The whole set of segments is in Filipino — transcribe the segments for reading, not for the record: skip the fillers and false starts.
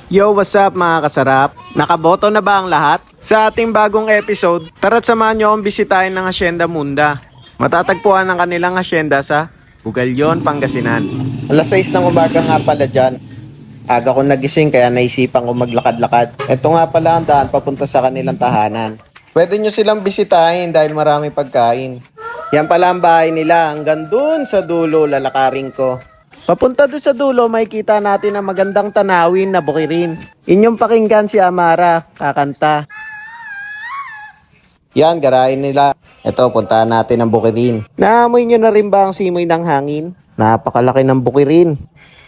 Yo, what's up mga kasarap? Nakaboto na ba ang lahat? Sa ating bagong episode, tara't samahan nyo akong bisitahin ng Hacienda Munda. Matatagpuan ang kanilang hacienda sa Bugalyon, Pangasinan. Alas 6 ng umaga nga pala dyan. Aga ko nagising kaya naisipan ko maglakad-lakad. Ito nga pala ang daan papunta sa kanilang tahanan. Pwede nyo silang bisitahin dahil marami pagkain. Yan pala ang bahay nila. Hanggang dun sa dulo lalakarin ko. Papunta doon sa dulo, makikita natin ang magandang tanawin na bukirin. Inyong pakinggan si Amara, kakanta. Yan, garain nila. Ito, puntahan natin ang bukirin. Naamoy nyo na rin ba ang simoy ng hangin? Napakalaki ng bukirin.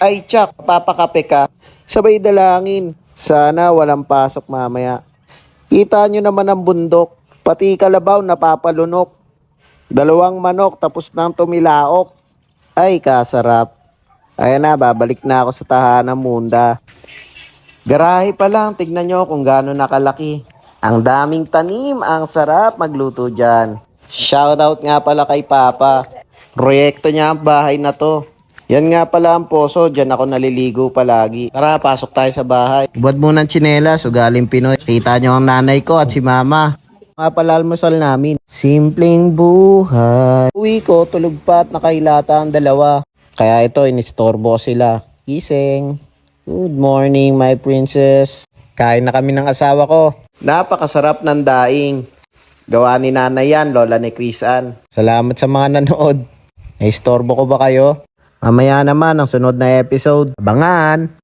Ay, tsak, papakape ka. Sabay dalangin. Sana walang pasok mamaya. Kita nyo naman ang bundok. Pati kalabaw napapalunok. 2 manok tapos nang tumilaok. Ay, kasarap. Ayan na, babalik na ako sa tahanan Munda. Garahe pa lang, tignan nyo kung gaano nakalaki. Ang daming tanim, ang sarap magluto dyan. Shoutout nga pala kay Papa. Proyekto niya ang bahay na to. Yan nga pala ang poso, dyan ako naliligo palagi. Tara, pasok tayo sa bahay. Ubad muna ng tsinelas, ugaling Pinoy. Kita nyo ang nanay ko at si Mama. Nga pala almusal namin. Simpleng buhay. Uwi ko, tulog pa at nakailata ang dalawa. Kaya ito, inistorbo sila. Gising. Good morning, my princess. Kain na kami ng asawa ko. Napakasarap ng daing. Gawa ni nanay yan, lola ni Chrisan. Salamat sa mga nanood. Naistorbo ko ba kayo? Mamaya naman ang sunod na episode. Abangan!